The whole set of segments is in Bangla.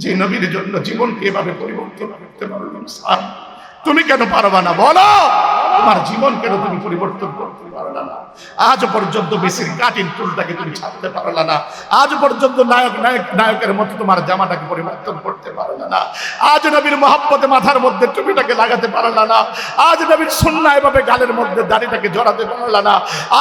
যে নবীর জন্য জীবনকে এভাবে পরিবর্তন করতে পারলাম, তুমি কেন পারবা না? বলো, তোমার জীবন কেন তুমি পরিবর্তন করতে পারলা না? আজ পর্যন্ত মেসির কাটিং টুলটাকে তুমি ছাড়তে পারলা না। আজ পর্যন্ত নায়কের মতো তোমার জামাটাকে পরিবর্তন করতে পারলা না। আজ নবীর মহব্বতে মাথার মধ্যে টুপিটাকে লাগাতে পারলা না। আজ নবীর সুন্নাহ এভাবে গালের মধ্যে দাড়িটাকে জড়াতে পারলা না।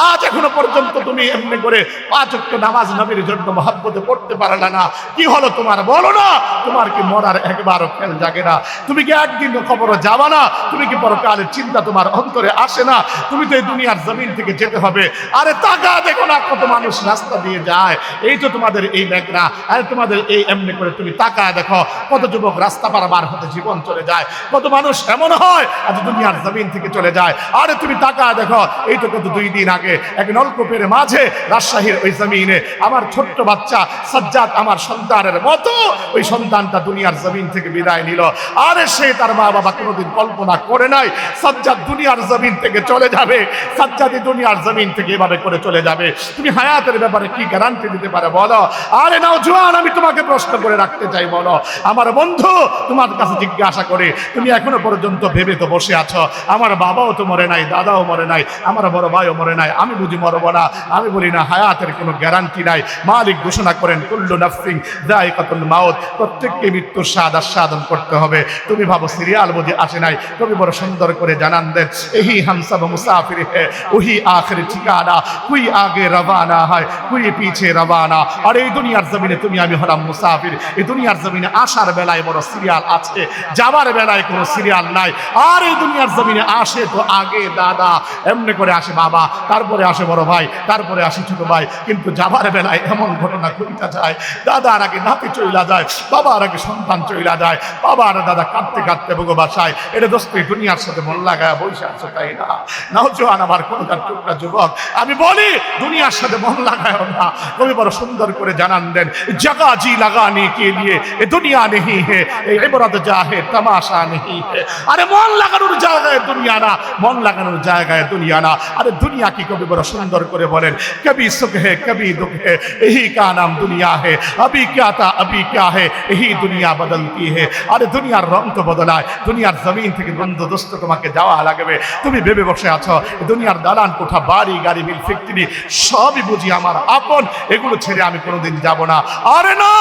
আজ এখনো পর্যন্ত তুমি এমনি করে 5 ওয়াক্ত নামাজ নবীর জন্য মহব্বতে পড়তে পারলা না। কি হলো তোমার? বলো না। তোমার কি মরার একবারও খেয়াল জাগে না? তুমি কি একদিন কবরে যাবা না? তুমি কি পরকালের চিন্তা তোমার অন্তরে আসে না? তুমি তো এই দুনিয়ার জমিন থেকে যেতে হবে। আরে তাকা দেখো না, কত মানুষ রাস্তা দিয়ে যায়। এই তো তোমাদের এই ব্যাগরা, আরে তোমাদের এই এমনি করে তুমি তাকা দেখো, কত যুবক রাস্তা পারাবার হতে জীবন চলে যায়। কত মানুষ এমন হয় আজ দুনিয়ার জমিন থেকে চলে যায়। আরে তুমি তাকা দেখো, এই তো কত 2 দিন আগে এক নলকূপের মাঝে রাজশাহীর ওই জমিনে আমার ছোট্ট বাচ্চা সাজ্জাদ, আমার সন্তানের মতো ওই সন্তানটা দুনিয়ার জমিন থেকে বিদায় নিল। আরে সে তার মা বাবা কোনোদিন কল্পনা করে নাই সাজ্জাদ দুনিয়ার জমিন থেকে চলে যাবে। সাজ্জাদি দুনিয়ার জমিন থেকে এভাবে করে চলে যাবে। তুমি হায়াতের ব্যাপারে কি গ্যারান্টি দিতে পারে বলো? আরে নওজোয়ান, আমি তোমাকে প্রশ্ন করে রাখতে চাই, বলো আমার বন্ধু, তোমার কাছে জিজ্ঞাসা করে তুমি এখনো পর্যন্ত ভেবে তো বসে আছো আমার বাবাও তো মরে নাই, দাদাও মরে নাই, আমার বড় ভাইও মরে নাই, আমি বুঝি মরব না? আমি বলি না, হায়াতের কোনো গ্যারান্টি নাই। মালিক ঘোষণা করেন কুল্লু নাফসিন যায়কাতুল মাউত, প্রত্যেককে মৃত্যুর স্বাদ আস্বাদন করতে হবে। তুমি ভাবো সিরিয়াল বুঝি আসে নাই? কবি বড় সুন্দর করে জানান দেন, এহি হাম সব মুসাফির হে ওহি আখির ঠিকানা, কুই আগে রওয়ানা হয় কুই পিছে রওয়ানা। আর এই দুনিয়ার জমিনে তুমি আমি হলাম মুসাফির। এই দুনিয়ার জমিনে আসার বেলায় বড় সিরিয়াল আছে, যাবার বেলায় কোনো সিরিয়াল নাই। আর এই দুনিয়ার জমিনে আসে তো আগে দাদা, এমনি করে আসে বাবা, তারপরে আসে বড় ভাই, তারপরে আসে ছোট ভাই। কিন্তু যাবার বেলায় এমন ঘটনা ঘটিতে যায়, দাদার আগে নাতি চইলা যায়, বাবার আগে সন্তান চইলা যায়, বাবা আর দাদা কাঁদতে কাঁদতে বুগো বাসায়। এটা দোস্ত দুনিয়ার সাথে মন লাগায় বসে আছে, তাই না? নওজোয়ান আমার কোনটার টুকরা যুবক, আমি বলি দুনিয়ার সাথে মন লাগায় না। কবি বড় সুন্দর করে জানান দেন, জগা জি লাগানে কে লিয়ে এ দুনিয়া নেহি হে, এই ইবরত জাহে তামাশা নেহি হে। আরে মন লাগানোর জায়গায় দুনিয়া না, মন লাগানোর জায়গায় দুনিয়া না। আরে দুনিয়া কি কবি বড় সুন্দর করে বলেন, কবি সুখ হে কবি দুঃখ হে, यही का नाम दुनिया है, अभी क्या था अभी क्या है, यही दुनिया बदलती है। আরে দুনিয়ার রং তো বদলায়, দুনিয়ার জমিন থেকে বন্ধু দোস্ত তোমাকে যাওয়া লাগবে। তুমি ভেবে বসে আছো দুনিয়ার দালান কোঠা বাড়ি গাড়ি মিল ফ্যাক্টরি সবই বুঝি আমার আপন, এগুলো ছেড়ে আমি কোনোদিন যাব না। আরে না,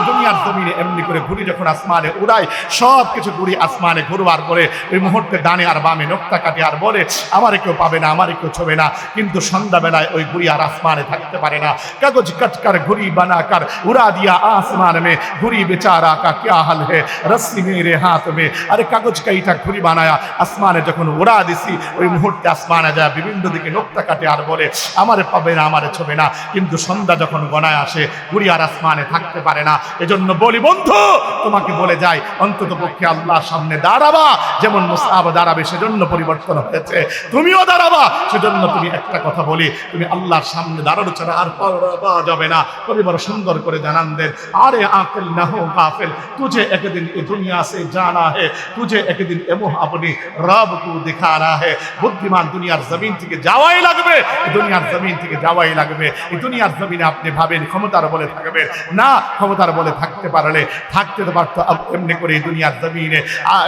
দুনিয়ার জমিনে এমনি করে ঘুরি যখন আসমানে উড়াই, সব কিছু ঘুরি আসমানে ঘুরবার পরে ওই মুহূর্তে ডানে আর বামে নোক্তা কাটে আর বলে আমারে কেউ পাবে না, আমারে কেউ ছবে না। কিন্তু সন্ধ্যাবেলায় ওই ঘুরি আর আসমানে থাকতে পারে না। কাগজ কটকর ঘুরি বানাकर उड़ा दिया आसमान में, घुरी बेचारा का क्या हाल है रस्सी मेरे हाथ में। আরে কাগজ কাইটা ঘুরি বানায়া আসমানে যখন উড়া দিছি, ওই মুহূর্তে আসমানে যায় বিভিন্ন দিকে নোক্তা কাটে আর বলে আমারে পাবে না, আমারে ছবে না। কিন্তু সন্ধ্যা যখন গনায় আসে, ঘুরি আর আসমানে থাকতে পারে না। এজন্য বলি বন্ধু, তোমাকে বলে যাই অন্তত পক্ষে আল্লাহর সামনে দাঁড়াবা, যেমন মুসআব দাঁড়াবে সেজন্য পরিবর্তন হয়েছে, তুমিও দাঁড়াবা। সেজন্য তুমি একটা কথা বলি, তুমি আল্লাহর সামনে দাঁড়ানো ছাড়া আর পাওয়া যাবে না। কবি বড় সুন্দর করে জানান দেন, আরে আকিল না হো গাফিল, तुझे एक दिन इस दुनिया से जाना है, तुझे एक दिन এমো আপনি রব কো দিখানা है। বুদ্ধিমান দুনিয়ার জমিন থেকে যাওয়াই লাগবে, এই দুনিয়ার জমিন থেকে যাওয়াই লাগবে। এই দুনিয়ার জমিনে আপনি ভাবেন ক্ষমতার বলে থাকবেন না, ক্ষমতার বলে থাকতে পারলে থাকতে তো পারতো। এমনি করে এই দুনিয়ার জমিনে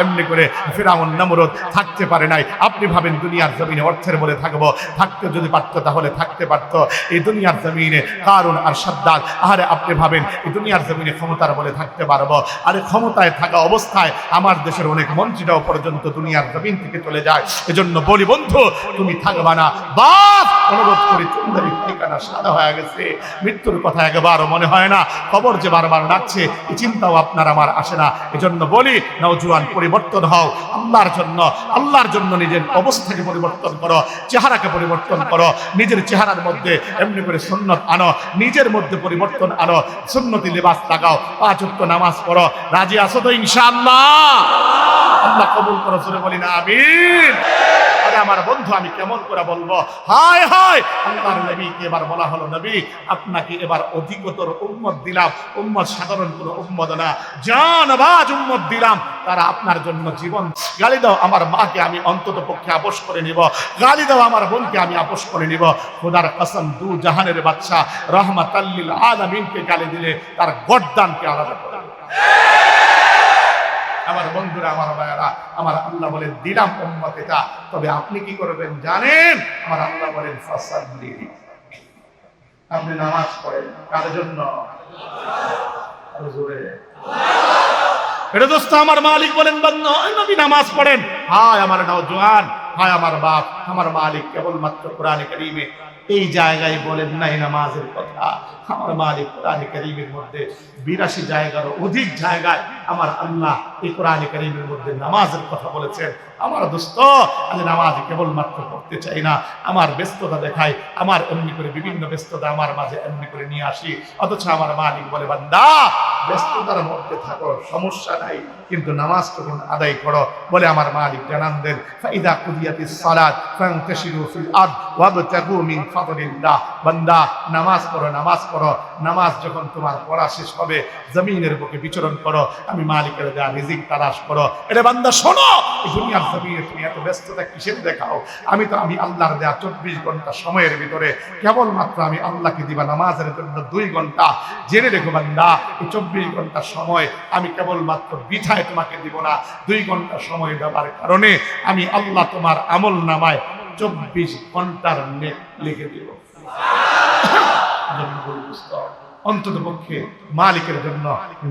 এমনি করে ফিরাউন নমরুদ থাকতে পারে নাই। আপনি ভাবেন দুনিয়ার জমিনে অর্থের বলে থাকবো, থাকতে যদি পারতো তাহলে থাকতে পারতো। এই দুনিয়ার জমিনে কারুন আর সাদ্দাত, আরে আপনি ভাবেন এই দুনিয়ার জমিনে ক্ষমতার বলে থাকতে পারবো? আরে ক্ষমতায় থাকা অবস্থায় আমার দেশের অনেক মন্ত্রীরাও পর্যন্ত দুনিয়ার জমিন থেকে চলে যায়। এজন্য বলি বন্ধু, তুমি থাকবা না, বাস অনুরোধ করি, চুন্দারি ঠিকানা সাদা হয়ে গেছে, মৃত্যুর কথা একবারও মনে হয় না, খবর যে বারবার ডাকছে এই চিন্তাও আপনার আমার আসে না। এজন্য বলি নওজোয়ান, পরিবর্তন হও আল্লাহর জন্য, আল্লাহর জন্য নিজের অবস্থাকে পরিবর্তন করো, চেহারাকে পরিবর্তন করো, নিজের চেহারার মধ্যে এমনি করে সুন্নত আনো, নিজের মধ্যে পরিবর্তন আনো, সুন্নতি লিবাস লাগাও, 5 ওয়াক্ত নামাজ পড়ো। রাজি আছো তো ইনশাআল্লাহ? আল্লাহ কবুল করো, জোরে বলি না আমিন। আরে আমার বন্ধু, আমি কেমন করে বলবো, হায় হায় আল্লাহর নবীকে এবার বলা হলো, নবী আপনাকে এবার অধিকতর উম্মত দিলাম, উম্মত সাধারণ কোনো উম্মত না, জানবাজ উম্মত দিলাম, তারা আপনার জন্য জীবন। গালি দাও আমার মাকে আমি অন্তত পক্ষে আপোষ করে নিব, গালি দাও আমার বোনকে আমি আপোষ করে নিব। খোদার কসম, 2 জাহানের বাদশা রহমাতাল লিল আলামিনকে গালি দিলে তার গর্দানকে আলাদা করে। আমার বন্ধুরা, আমার ভাইয়েরা, আমার আল্লাহ বলেন দিলাম উম্মত এটা, তবে আপনি কি করবেন জানেন? আমার আল্লাহ বলেন ফাসাল্লি, আপনি নামাজ পড়েন কার জন্য? আরো জোরে। এটা দোস্ত আমার মালিক বলেন বান্দা নবী নামাজ পড়েন। হায় আমার নওজোয়ান, হায় আমার বাপ, আমার মালিক কেবলমাত্র কোরআনে কারীমে এই জায়গায় বলেন নাই নামাজের কথা। আমার মালিক কোরআনে কারীমের মধ্যে 82 জায়গারও অধিক জায়গায় আমার আল্লাহ এই কোরআনে কারীমের মধ্যে নামাজের কথা বলেছেন। আমার দোস্ত, আমি নামাজ কেবলমাত্র পড়তে চাই না, আমার ব্যস্ততা দেখাই, আমার এমনি করে বিভিন্ন ব্যস্ততা আমার মাঝে এমনি করে নিয়ে আসি, অথচ আমার মালিক বলে বান্দা ব্যস্ততার মধ্যে থাকো সমস্যা নাই, কিন্তু নামাজ তখন আদায় করো। বলে আমার মালিক জানান দেন ফাইদা কুদিয়াতিস সালাত ফান্তাশিরু ফিল আরদ ওয়াবতাগু মিন ফাদলিল্লাহ। বান্দা নামাজ পড়ো, নামাজ পড়ো। নামাজ যখন তোমার পড়া শেষ হবে জমিনের বুকে বিচরণ করো, আমি মালিকের দেয়া রিজিক তালাশ করো। এটা বান্দা শোনো, এই দুনিয়ার জমিনে তুমি এত ব্যস্ততা কিসের দেখাও? আমি আল্লাহর দেয়া 24 ঘন্টা সময়ের ভিতরে কেবলমাত্র আমি আল্লাহকে দিবা নামাজের জন্য 2 ঘন্টা। জেনে রেখো বান্দা, এই 24 ঘন্টা সময় আমি কেবলমাত্র বিঠায় তোমাকে দিব না, 2 ঘন্টা সময় দেওয়ার কারণে আমি আল্লাহ তোমার আমল নামায় 24 ঘন্টার নেক লিখে দিব। অন্তত পক্ষে মালিকের জন্য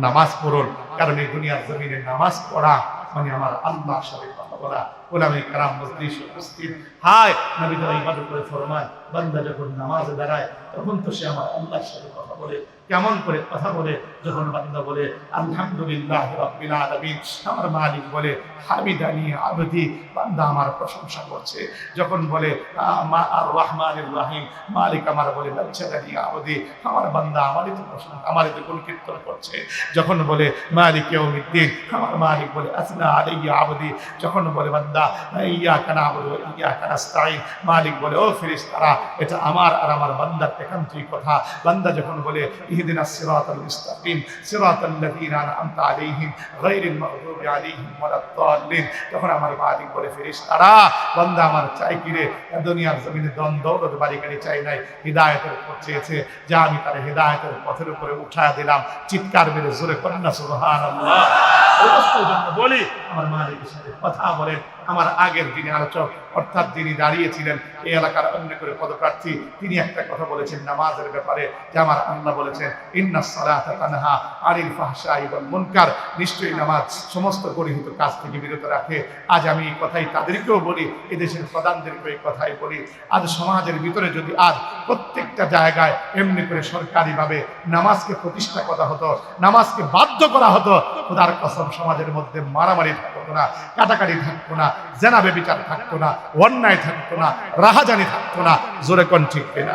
নামাজ পড়ুন, কারণ এই দুনিয়ার জমিনে নামাজ পড়া মানে আমার আল্লাহর সাথে কথা বলা। ওলামায়ে কেরাম মজলিসে উপস্থিত, হায় নবী তো ইবাদত করে ফরমায় বান্দা যখন নামাজে দাঁড়ায় তখন তো সে আমার আল্লাহর সাথে কথা বলে। কেমন করে কথা বলে? যখন বান্দা বলে আলহামদুলিল্লাহ রাব্বিল আলামিন, আমার মালিক বলে হামিদানি আবদি, বান্দা আমার প্রশংসা করছে। যখন বলে আর রহমানির রহিম, মালিক আমার বলে লাজ্জাদানি আবদি, আমার বান্দা আমারই তো প্রশংসা, আমারই তো গুণ কীর্তন করছে। যখন বলে মালিক ইয়াউমিদ্দিন, আমার মালিক বলে আসনা আলাইয়া আবদি। যখন বলে বান্দা ইয়াকা না'বুদু ওয়া ইয়াকা নাস্তাঈন, মালিক বলে ও ফেরেশতারা এটা আমার আর আমার বান্দার একান্তই কথা। বান্দা যখন বলে ইহদিনাস সিরাতাল মুস্তাকিম সিরাতাল লাযীনা আন'আমতা আলাইহিম গায়রিল মাগদুবি আলাইহিম ওয়ালাদ-দাল্লিন, তখন আমার মালিক বলে ফেরেশতারা বান্দা আমার চাই কি রে? দুনিয়ার জমিনে ধন দৌলত বাড়ি গাড়ি চাই নাই, হিদায়াতের পথ চেয়েছে, যা আমি তার হিদায়াতের পথের উপরে উঠায়া দিলাম। চিৎকার মেরে জোরে করেন না সুবহানাল্লাহ। অবশ্যই জন্য বলি আমার মালিকের সাথে কথা বলেন। আমার আগের দিনে আলোচক অর্থাৎ যিনি দাঁড়িয়েছিলেন এই এলাকার অন্য করে পদপ্রার্থী, তিনি একটা কথা বলেছেন নামাজের ব্যাপারে, যে আমার আল্লাহ বলেছেন ইন্নাস সালাতা তানহা আনিল ফাহশাই ওয়াল মুনকার, নিশ্চয়ই নামাজ সমস্ত গরিহিত কাজ থেকে বিরত রাখে। আজ আমি এই কথাই তাদেরকেও বলি, এদেশের প্রধানদেরকেও এই কথাই বলি। আজ সমাজের ভিতরে যদি আজ প্রত্যেকটা জায়গায় এমনি করে সরকারিভাবে নামাজকে প্রতিষ্ঠা করা হতো, নামাজকে বাধ্য করা হতো, খোদার কসম সমাজের মধ্যে মারামারি থাকতো না, কাটাকাটি থাকতো না, জেনা ব্যভিচার থাকতো না, অন্যায় থাকতো না, রাহাজানি থাকতো না। জোরে কোন ঠিক কিনা?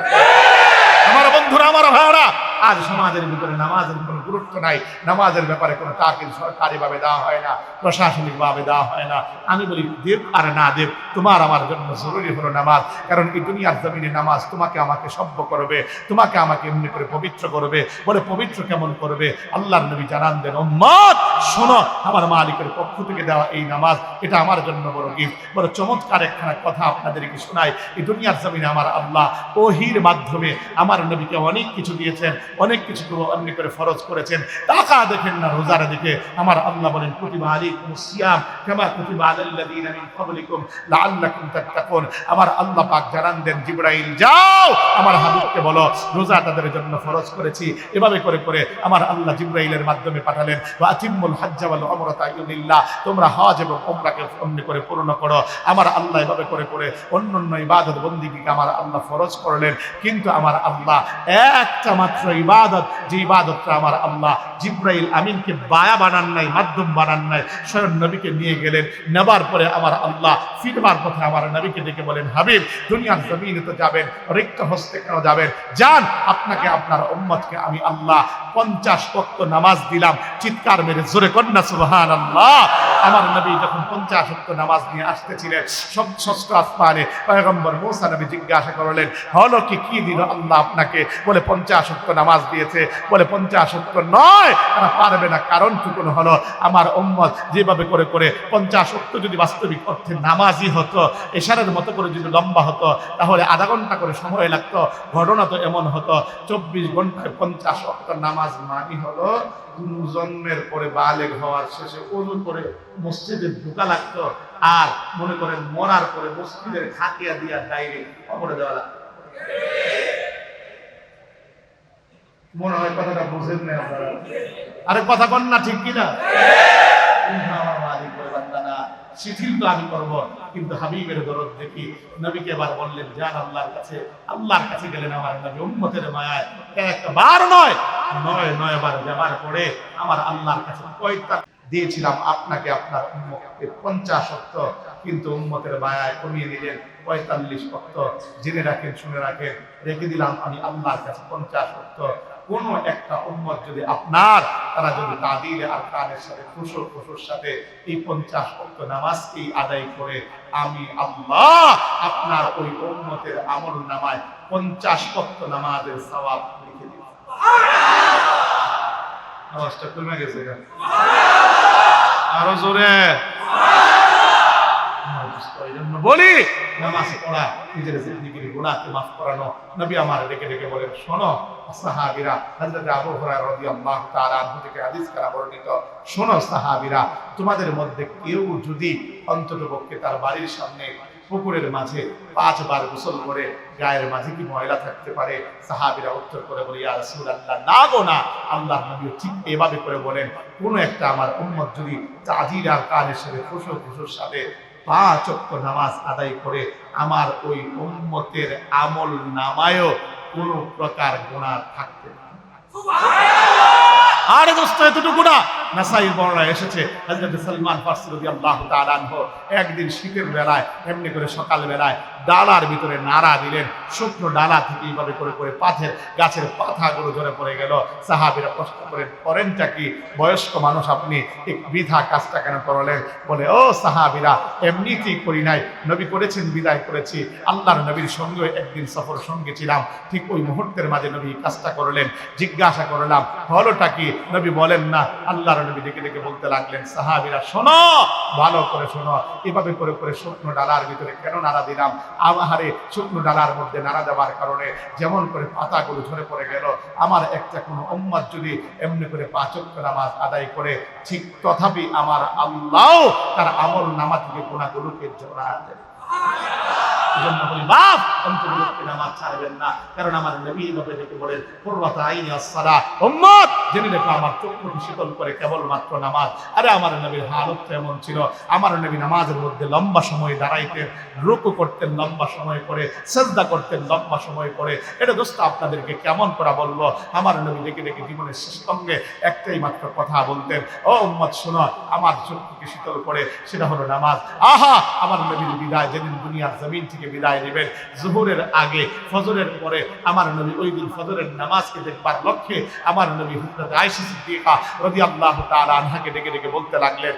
আমার বন্ধুরা, আমার ভাইরা, আজ সমাজের ভিতরে নামাজের কোনো গুরুত্ব নাই। নামাজের ব্যাপারে কোনো তাকিদ সরকারিভাবে দেওয়া হয় না, প্রশাসনিকভাবে দেওয়া হয় না। আমি বলি দেব আর না দেব, তোমার আমার জন্য জরুরি হলো নামাজ। কারণ এই দুনিয়ার জমিনে নামাজ তোমাকে আমাকে সভ্য করবে, তোমাকে আমাকে এমনি করে পবিত্র করবে। বলে পবিত্র কেমন করবে? আল্লাহর নবী জানান দেন উম্মত শোনো, আমার মালিকের পক্ষ থেকে দেওয়া এই নামাজ, এটা আমার জন্য বড় গিফট। বড় চমৎকার একখানা কথা আপনাদেরকে শোনাই। এই দুনিয়ার জমিনে আমার আল্লাহ ওহীর মাধ্যমে আমার নবীকে অনেক কিছু দিয়েছেন, অনেক কিছু অন্য করে ফরজ করেছেন। টাকা দেখেন না, রোজার দিকে আমার আল্লাহ বলেন কুতিবা আলাইকুমুস সিয়াম কামা কুতিবা আলাল্লাযীনা মিন ক্বাবলিকুম লাআল্লাকুম তাত্তাকুন। আমার আল্লাহ পাক জানান দেন জিবরাইল যাও আমার হাবিবকে বলো রোজা তাদের জন্য ফরজ করেছি। এভাবে করে করে আমার আল্লাহ জিবরাইলের মাধ্যমে পাঠালেন ওয়া আতিম্মুল হজ্জা ওয়াল উমরাতা লিল্লাহ, তোমরা হজ এবং উমরাকে অন্য করে পূর্ণ করো। আমার আল্লাহ এভাবে করে করে অন্যান্য ইবাদত বন্দেগীকে আমার আল্লাহ ফরজ করলেন। কিন্তু আমার আল্লাহ একটা মাত্র ইবাদত, যে ইবাদতটা আমার আল্লাহ জিবরাইল আমিনকে বায়া বানান নাই, মাধ্যম বানান নাই, স্বয়ং নবীকে নিয়ে গেলেন। নেবার পরে আমার আল্লাহ ফিরবার পথে আমার নবীকে ডেকে বলেন হাবিব দুনিয়ার জমিনে তো যাবেন, রিক্ত হস্তে কেন যাবেন? যান, আপনাকে আপনার উম্মতকে আমি আল্লাহ 50 ওয়াক্ত নামাজ দিলাম। চিৎকার মেরে জোরে কন্যা সুবহানাল্লাহ। আমার নবী যখন 50 ওয়াক্ত নামাজ নিয়ে আসতেছিলেন, ষষ্ঠ আসমানে পয়গম্বর মুসা নবী জিজ্ঞাসা করলেন হলো কি দিল আল্লাহ আপনাকে? বলে 50 ওয়াক্ত নামাজ দিয়েছে। বলে 50 ওয়াক্ত নয়, তারা পারবে না। কারণ টুকুন হলো আমার উম্মত যেভাবে করে করে 50 ওয়াক্ত যদি বাস্তবিক অর্থে নামাজই হতো, এশারের মতো করে যদি লম্বা হতো, তাহলে আধা ঘন্টা করে সময় লাগতো। ঘটনা তো এমন হতো 24 ঘন্টায় 50 ওয়াক্ত নামাজ মানি হলো জন্মের পরে বালেগ হওয়ার শেষে ওযু করে মসজিদে ঢোকা লাগতো, আর মনে করেন মরার পরে মসজিদের খাটিয়া দিয়া ডাইরেক্ট কবরে দেওয়া লাগতো। মনে হয় কথাটা বুঝেন না আপনারা? আরে কথা কন না, ঠিক কিনা? আমার মালিক বলে, বান্দা না, শিথিল তো আমি করবো, কিন্তু হাবিবের দরদ দেখি। নবীকে এবার বললেন, যান আল্লাহর কাছে। আল্লাহর কাছে গেলেন আমার নবী উম্মতের মায়ায়, একবার নয় ৯ বার যাবার পরে আমার আল্লাহর কাছে কয়টা দিয়েছিলাম আপনাকে, আপনার উম্মতকে 50 ওয়াক্ত, কিন্তু উম্মতের মায়ায় কমিয়ে দিলেন 45 ওয়াক্ত। জেনে রাখেন, শুনে রাখেন, রেখে দিলাম আমি আল্লাহর কাছে 50 ওয়াক্ত। কোন একটা উম্মত যদি আপনার, তারা যদি তাদিলে আর কানের সাথে খুশুর সাথে এই 50 ওয়াক্ত নামাজকেই আদায় করে, আমি আল্লাহ আপনার ওই উম্মতের আমল নামায় 50 ওয়াক্ত নামাজের সওয়াব লিখে দিব। আওয়াজটা কমে গেছে কেন? আরো জোরে। বলি, নামাজ পড়া নিজের জিন্দেগির গুনাহকে মাফ করানো। নবী আমার ডেকে ডেকে বলেন, শোনো সাহাবীরা, হযরত আবু হুরায়রা রাদিয়াল্লাহু তাআলা আনহু থেকে হাদিস করা বর্ণিত, শোনো সাহাবীরা, তোমাদের মধ্যে কেউ যদি অন্ততপক্ষে তার বাড়ির সামনে পুকুরের মাঝে 5 বার গোসল করে গায়ের মাঝে কি ময়লা থাকতে পারে? সাহাবীরা উত্তর করে বলে, ইয়া রাসূলুল্লাহ, না গো না। আল্লাহর নবী ঠিক এভাবে করে বলেন, কোন একটা আমার উম্মত যদি তাজির আর কানের সাথে খুশুর সাথে 5 ওয়াক্ত নামাজ আদায় করে, আমার ওই উম্মতের আমল নামায়ও কোনো প্রকার গুনাহ থাকতে না। আরে দোস্ত, এতটুকু না, নাসাইর বর্ণনায় এসেছে, হযরত সালমান ফারসি রাদিয়াল্লাহু তাআলা আনহু একদিন শীতের বেলায় এমনি করে সকাল বেলায় ডালার ভিতরে নাড়া দিলেন, শুকনো ডালা থেকে এইভাবে করে করে পাথের গাছের পাতাগুলো ঝরে পড়ে গেল। সাহাবীরা প্রশ্ন করেনটা কি? বয়স্ক মানুষ আপনি এক বৃথা কাজটা কেন করলেন? বলে, ও সাহাবীরা, এমনিতেই করি নাই, নবী করেছেন বিদায় করেছি। আল্লাহর নবীর সঙ্গে একদিন সফর সঙ্গে ছিলাম, ঠিক ওই মুহূর্তের মাঝে নবী কাজটা করলেন। জিজ্ঞাসা করলাম, হলোটা কি? নবী বলেন না। আল্লাহর নবী ডেকে ডেকে বলতে লাগলেন, সাহাবীরা শোনো, ভালো করে শোনো, এভাবে করে করে শুকনো ডালার ভিতরে কেন নাড়া দিলাম? আমারে শুকনো ডালার মধ্যে নাড়া দেওয়ার কারণে যেমন করে পাতাগুলো ঝরে পড়ে গেল, আমার একটা কোনো উম্মত যদি এমনি করে 5 ওয়াক্ত নামাজ আদায় করে, ঠিক তথাপি আমার আল্লাহ তার আমল নামা থেকে গুনাহগুলোকে ঝরায় দেন। জন্য বলি, বাপ অন্তর্বর্তী নামাজ ছাড়বেন না, কারণ আমার নবী এভাবে ডেকে বলেন, কুররাতু আইনি আস-সালাহ, উম্মত জেনে রেখো, আমার চক্ষুকে শীতল করে কেবলমাত্র নামাজ। আরে আমার নবীর হালত এমন ছিল, আমার নবী নামাজের মধ্যে লম্বা সময় দাঁড়াইতেন, রুকু করতেন লম্বা সময় করে, সিজদা করতেন লম্বা সময় করে। এটা দোস্ত আপনাদেরকে কেমন করে বলবো? আমার নবী ডেকে ডেকে জীবনের শেষ সঙ্গে একটাই মাত্র কথা বলতেন, ও উম্মত শোনো, আমার চক্ষুকে শীতল করে, সেটা হলো নামাজ। আহা, আমার নবীর বিদায় যেদিন দুনিয়ার জমিন থেকে বিদায় নেবেন, জোহরের আগে ফজরের পরে আমার নবী ওই দিন ফজরের নামাজকে দেখবার লক্ষ্যে আমার নবী হযরত আয়েশা সিদ্দিকা রাদিয়াল্লাহু তাআলা আনহাকে ডেকে ডেকে বলতে লাগলেন,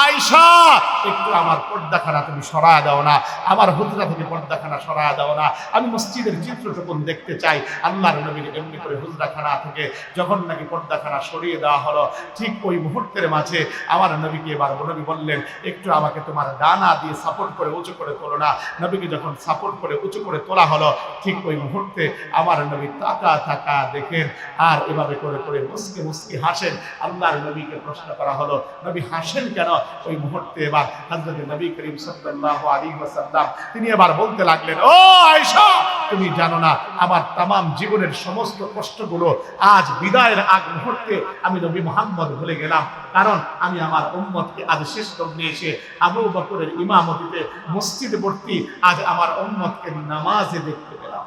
আয়েশা, একটু আমার পর্দাখানা তুমি সরায় দাও না, আমার হুজরা থেকে পর্দাখানা সরায় দাও না, আমি মসজিদের চিত্রটুকু দেখতে চাই। আল্লাহর নবীর এমনি করে হুজরাখানা থেকে যখন নাকি পর্দাখানা সরিয়ে দেওয়া হলো, ঠিক ওই মুহূর্তের মাঝে আমার নবীকে এবার নবী বললেন, একটু আমাকে তোমার ডানা দিয়ে সাপোর্ট করে উঁচু করে তোলো না। নবীকে যখন সাপোর্ট করে উঁচু করে তোলা হলো, ঠিক ওই মুহূর্তে আমার নবী তাকা দেখেন, আর এভাবে করে করে মুস্কি মুস্কি হাসেন। আল্লাহর নবীকে প্রশ্ন করা হলো, নবী হাসেন কেন? ওই মুহূর্তে এবার হযরত নবী করিম সাল্লাল্লাহু আলাইহি ওয়াসাল্লাম তিনি এবার বলতে লাগলেন, ও আয়েশা, তুমি জানো না, আমার তামাম জীবনের সমস্ত কষ্টগুলো আজ বিদায়ের আগ মুহূর্তে আমি নবী মুহাম্মদ ভুলে গেলাম, কারণ আমি আমার উম্মতকে আজ শেষ লগ্নে এসে আবু বকরের ইমামতিতে মসজিদ ভর্তি আজ আমার উম্মতকে নামাজে দেখতে পেলাম।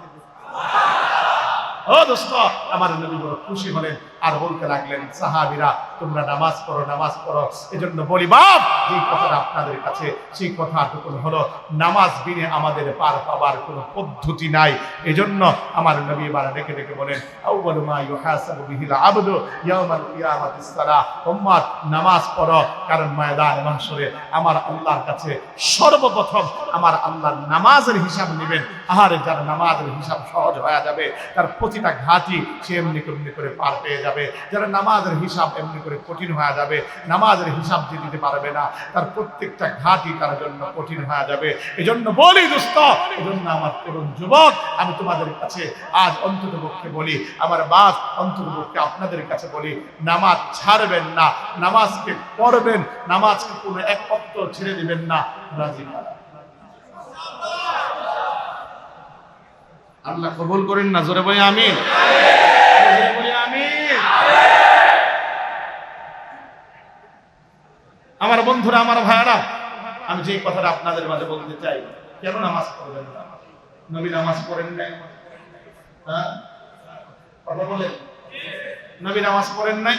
ও দোস্ত, আমার নবী বড় খুশি হলেন, আর বলতে লাগলেন, সাহাবীরা তোমরা নামাজ পড়ো, নামাজ পড়ো। এজন্য বলি বাপ, যে কথাটা আপনাদের কাছে, সেই কথাটুকু হলো, নামাজ বিনে আমাদের পার পাবার কোনো পদ্ধতি নাই। এজন্য আমার নবী এবার ডেকে ডেকে বলেন, আউয়ালু মা ইউহাসাবু বিহিল আবদু ইয়াউমাল কিয়ামাতিস সালাহ, উম্মত নামাজ পড়ো, কারণ ময়দানে মাহশরে আমার আল্লাহর কাছে সর্বপ্রথম আমার আল্লাহর নামাজের হিসাব নেবেন। আহারে, যার নামাজের হিসাব সহজ হয়ে যাবে, তার প্রতিটা ঘাটি সে এমনি করে পার পেয়ে যাবে। যাবে, যারা নামাজের হিসাব এমনি করে কঠিন হয়ে যাবে, নামাজের হিসাব যে দিতে পারবে না, তার প্রত্যেকটা ঘাটই তার জন্য কঠিন হয়ে যাবে। এজন্য বলি দোস্ত, এজন্য আমার তরুণ যুবক, আমি তোমাদের কাছে আজ অন্ততপক্ষে বলি, আমার বাপ অন্ততপক্ষে আপনাদের কাছে বলি, নামাজ ছাড়বেন না, নামাজকে পড়বেন, নামাজকে কোনো এক ওয়াক্ত ছেড়ে দিবেন না। রাজি করা আল্লাহ কবুল করেন না, জোরে বলি আমিন। আমার বন্ধুরা, আমার ভাইরা, আমি যে কথাটা আপনাদের মাঝে বলতে চাই, কেন নামাজ পড়বেন না? নবী নামাজ পড়েন নাই? হ্যাঁ, কথা বলেন, নবী নামাজ পড়েন নাই?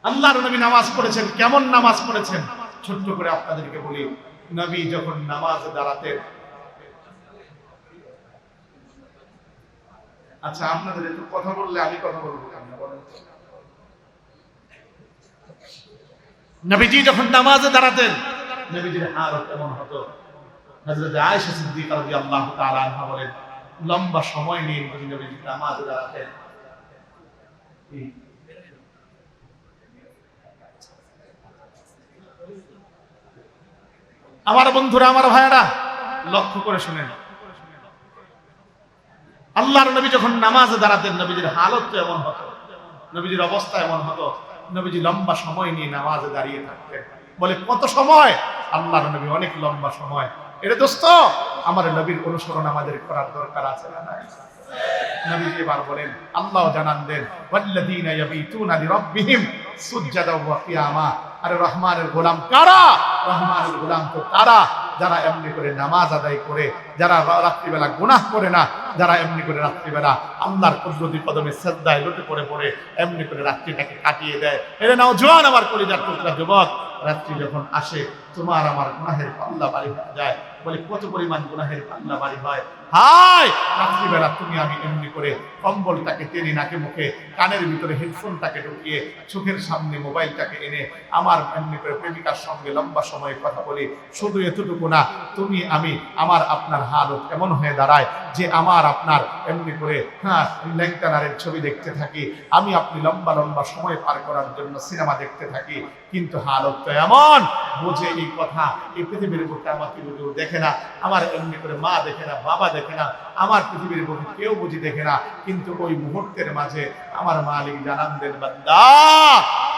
আল্লাহর নবী নামাজ পড়েছেন। কেমন নামাজ পড়েছেন ছোট্ট করে আপনাদেরকে বলি। নবী যখন নামাজে দাঁড়াতেন, আচ্ছা আপনাদের একটু কথা বললে আমি কথা বলবো, নবীজি যখন নামাজে দাঁড়াতেন, নবীজির হালত কেমন হতো? হযরত আয়েশা সিদ্দিকা রাদিয়াল্লাহু তাআলা আনহা বলেন, লম্বা সময় নিয়ে নবীজি নামাজে দাঁড়াতেন। আমার বন্ধুরা, আমার ভাইয়েরা, লক্ষ্য করে শুনেন, আল্লাহর নবী যখন নামাজে দাঁড়াতেন, নবীজির হালত তো এমন হতো, নবীজির অবস্থা এমন হতো, নবীজি লম্বা সময় নিয়ে নামাজে দাঁড়িয়ে থাকতেন। বলে কত সময়? আল্লাহর নবী অনেক লম্বা সময়। এটা দোস্ত, আমার নবীর অনুসরণ আমাদের করার দরকার আছে না নাই? নবীজি এবার বলেন, আল্লাহ জানান দেন, ওয়াল্লাযীনা ইয়াবিতুনা লিরাব্বিহিম সুজদাও ওয়া কিয়ামা। আরে রহমানের গোলাম কারা? রহমানের গোলাম তো তারা যারা এমনি করে নামাজ আদায় করে, যারা রাত্রিবেলা গুনাহ করে না, যারা এমনি করে রাত্রিবেলা আল্লাহর কুদরতি কদমে সিজদায় লুটে পড়ে পড়ে এমনি করে রাত্রিটাকে কাটিয়ে দেয়। এরে নাও জোয়ান আমার কলিজার টুকরা যুবক, রাত্রি যখন আসে তোমার আমার গুনাহের পাল্লা বাড়ি হয়ে যায়। বলে কত পরিমাণ গুনাহের পাল্লা বাড়ি হয়। হায় রাত্রিবেলা তুমি আমি এমনি করে কম্বলটাকে টেনে নাকে মুখে, কানের ভিতরে হেডফোনটাকে ঢুকিয়ে, চোখের সামনে মোবাইলটাকে এনে আমার এমনি করে প্রেমিকার সঙ্গে লম্বা সময় কথা বলি। শুধু এতটুকু না, তুমি আমি আমার আপনার হালত এমন হয়ে দাঁড়ায় যে আমার আপনার এমনি করে ল্যাংটানারের ছবি দেখতে থাকি, আমি আপনি লম্বা লম্বা সময় পার করার জন্য সিনেমা দেখতে থাকি। কিন্তু হালত তো এমন, বোঝে এই কথা, এই পৃথিবীর বুকে আমাকে কেউ দেখে না, আমার এমনি করে মা দেখে না, বাবা দেখে না, আমার পৃথিবীর বুকে কেউ বুঝি দেখে না। কিন্তু ওই মুহূর্তের মাঝে আমার মালিক জানান দেন, বান্দা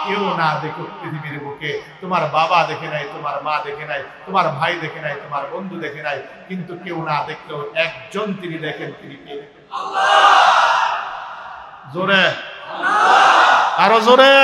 কেউ না দেখুক পৃথিবীর বুকে, তোমার বাবা দেখে নাই, তোমার মা দেখে নাই, তোমার ভাই দেখে নাই, তোমার বন্ধু দেখে নাই, কিন্তু কেউ না দেখলেও একজন তিনি দেখেন, তিনি কে? জোরে, আরো জোরে।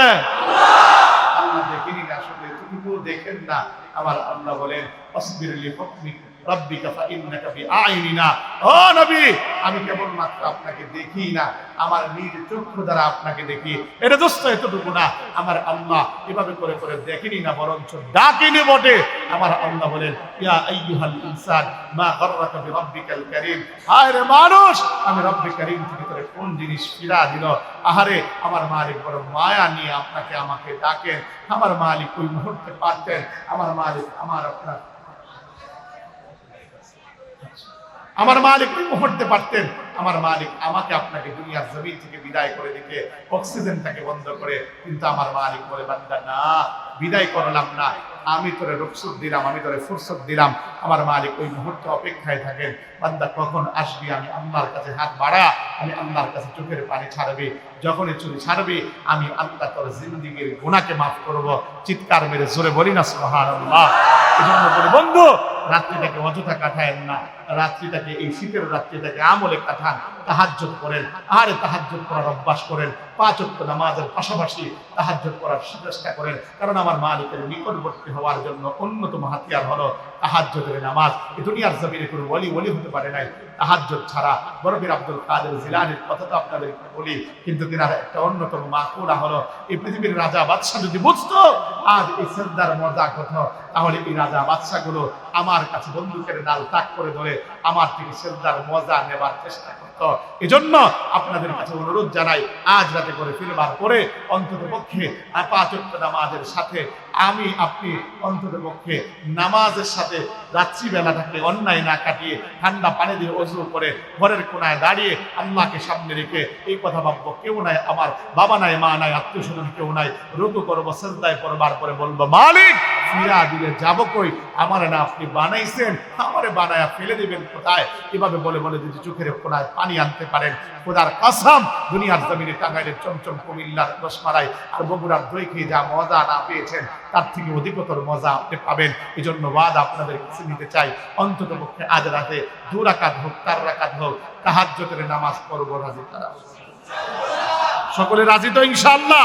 আল্লাহ দেখেনি না, আসলে এতটুকু দেখেন না। আমার আল্লাহ বলেন, আসবির লিহুকমিক রাব্বিকা ফাইন্নাকা বিআইনিনা। ও নবী, আমি কেবলমাত্র আপনাকে দেখি না, আমার নিজ চক্ষু দ্বারা আপনাকে দেখি। এটা দোস্ত এতটুকু না, আমার আল্লাহ এভাবে করে করে দেখেনি না, বরঞ্চ ডাকেনি বটে। আমার আল্লাহ বলেন, ইয়া আইয়ুহাল ইনসান মা গাররাকা বিরাব্বিকাল কারীম। হায় রে মানুষ, আমি রব্বে কারীম থেকে তোরে কোন জিনিস ফিরা দিল? আহারে আমার মালিক বড় মায়া নিয়ে আপনাকে আমাকে ডাকেন। আমার মালিক ওই মুহূর্তে পারতেন, আমার মালিক আমার মালিক ওই মুহূর্তে পারতেন, আমার মালিক আমাকে আপনাকে দুনিয়ার জমিন থেকে বিদায় করে দিতে, অক্সিজেনটাকে বন্ধ করে। কিন্তু আমার মালিক বলে, বান্দা না, বিদায় করলাম না, আমি তোরে রুখসত দিলাম, আমি তোরে ফুরসত দিলাম। আমার মালিক ওই মুহূর্তে অপেক্ষায় থাকেন, বান্দা কখন আসবি, আমি আল্লাহর কাছে হাত বাড়া, আমি আল্লাহর কাছে চোখের পানি ছাড়বি। যখনই চুরি ছাড়বি, আমি আল্লাহ তোর জিন্দেগীর গুনাহকে মাফ করব। চিৎকার মেরে জোরে বলি না সুবহানাল্লাহ। এজন্য বলি বন্ধু, রাত্রিটাকে অযথা কাটায়েন না, রাত্রিটাকে এই শীতের রাত্রিটাকে আমলে কাটান, তাহাজ্জুদ করেন। আরে তাহাজ্জুদ করার অভ্যাস করেন, 5 ওয়াক্ত নামাজের পাশাপাশি তাহাজ্জুদ করার চেষ্টা করেন। কারণ আমার মালিকের নিকটবর্তী হওয়ার জন্য অন্যতম হাতিয়ার হলো তাহাজ্জুদের নামাজ। এই দুনিয়ার জমিনে কোনো ওলি হতে পারে নাই তাহাজ্জুদ ছাড়া। বড় পীর আব্দুল কাদের জিলানীর কথা তো আপনাদেরকে বলি, কিন্তু তিনার একটা অন্যতম মাকুরা হলো, এই পৃথিবীর রাজা বাদশা যদি বুঝতো আজ এই সিজদার মজা কত, তাহলে এই রাজা বাদশাগুলো আমার কাছে বন্দুকের ডাল তাক করে ধরে আমার থেকে সিজদার মজা নেবার চেষ্টা করত। এজন্য আপনাদের কাছে অনুরোধ জানাই, আজ জানাজাতে করে ফিরবার পরে অন্তত পক্ষে 5 ওয়াক্ত নামাজের সাথে আমি আপনি অন্তত পক্ষে নামাজের সাথে রাত্রিবেলাটাকে অন্যায় না কাটিয়ে ঠান্ডা পানি দিয়ে ওযু করে ঘরের কোনায় দাঁড়িয়ে আল্লাহকে সামনে রেখে এই কথা ভাববো, কেউ নাই, আমার বাবা নাই, মা নাই, আত্মীয় স্বজন কেউ নাই, রুকু করবো, সিজদায় পড়বার পরে বলবো, মালিক ফিরা দিলে যাব কই, আমারে না আপনি বানাইছেন, আমারে বানায়া ফেলে দিবেন কোথায়? এভাবে বলে বলে যদি চোখের কোনায় পানি আনতে পারেন, খোদার কসম দুনিয়ার জমিনে টাঙ্গাইলের চমচম, কুমিল্লার রসমালাই আর বগুড়ার দই খেয়ে যা মজা না পেয়েছেন তার থেকে অধিকতর মজা আপনি পাবেন। এই জন্য ওয়াদা আপনাদের কাছে নিতে চাই, অন্তত পক্ষে আজ রাতে 2 রাকাত হোক 4 রাকাত হোক তাহাজ্জুদের নামাজ পড়বো, রাজি তারা? সকলে রাজি তো ইনশাআল্লাহ?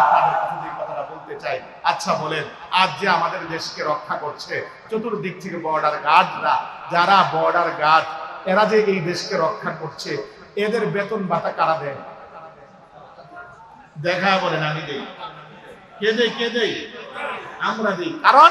আপনাদের কাছে যে কথাটা বলতে চাই, আচ্ছা বলেন, আজ যে আমাদের দেশকে রক্ষা করছে চতুর্দিক থেকে বর্ডার গার্ডরা, যারা বর্ডার গার্ড, এরা যে এই দেশকে রক্ষা করছে, এদের বেতন ভাতা কারা দেন? দেখা বলেন, আমি দেই। কে দেয়? কে দেয়? আমরা দিই। কারণ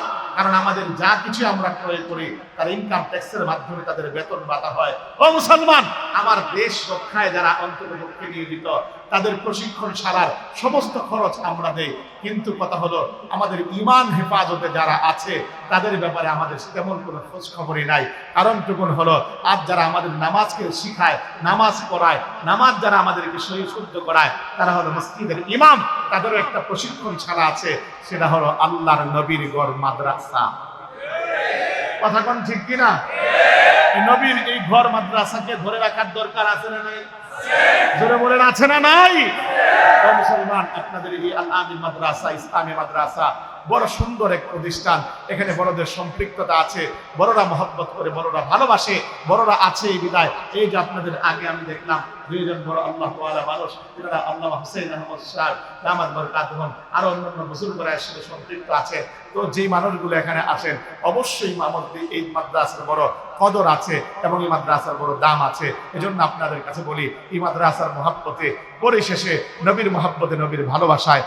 আমাদের যা কিছু আমরা ক্রয় করি তার ইনকাম ট্যাক্সের মাধ্যমে তাদের বেতন ভাতা হয়। ও মুসলমান, আমার দেশ রক্ষায় যারা অন্তর্ভুক্তি নিয়োজিত তাদের প্রশিক্ষণ ছাড়ার সমস্ত খরচ আমরা দেই, কিন্তু কথা হলো আমাদের ঈমান হেফাজতে যারা আছে তাদের ব্যাপারে আমাদের তেমন কোনো খোঁজ খবরই নাই। কারণটুকুন হলো, আজ যারা আমাদের নামাজকে শিখায়, নামাজ পড়ায়, নামাজ যারা আমাদেরকে সহি শুদ্ধ করায়, তারা হলো মসজিদের ইমাম, তাদেরও একটা প্রশিক্ষণ ছাড়া আছে, সেটা হলো আল্লাহর নবীর ঘর মাদ্রাসা। কথা কোন ঠিক কিনা? নবীর এই ঘর মাদ্রাসাকে ধরে রাখার দরকার আছে না নাই? জোরে বলেন, আছে না নাই? ও মুসলমান, আপনাদের এই আল আমিন মাদ্রাসা, ইসলামী মাদ্রাসা বড় সুন্দর এক প্রতিষ্ঠান। এখানে বড়দের সম্পৃক্ততা আছে, বড়রা মহব্বত করে, বড়রা ভালোবাসে, বড়রা আছে এই বিদায়। এই যে আপনাদের আগে আমি দেখলাম 2 জন বড় আল্লাহ ওয়ালা মানুষ, যারা আল্লামা হুসাইন আহমদ সাহেব দামাত বরকাতুহুম আরো অন্যান্য বুজুর্গরা সাথে সম্পৃক্ত আছে। তো যেই মানুষগুলো এখানে আসেন, অবশ্যই এই মাদ্রাসার বড় কদর আছে এবং এই মাদ্রাসার বড় দাম আছে। এজন্য আপনাদের কাছে বলি, এই মাদ্রাসার মহব্বতে পরিশেষে নবীর মহব্বতে, নবীর ভালোবাসায়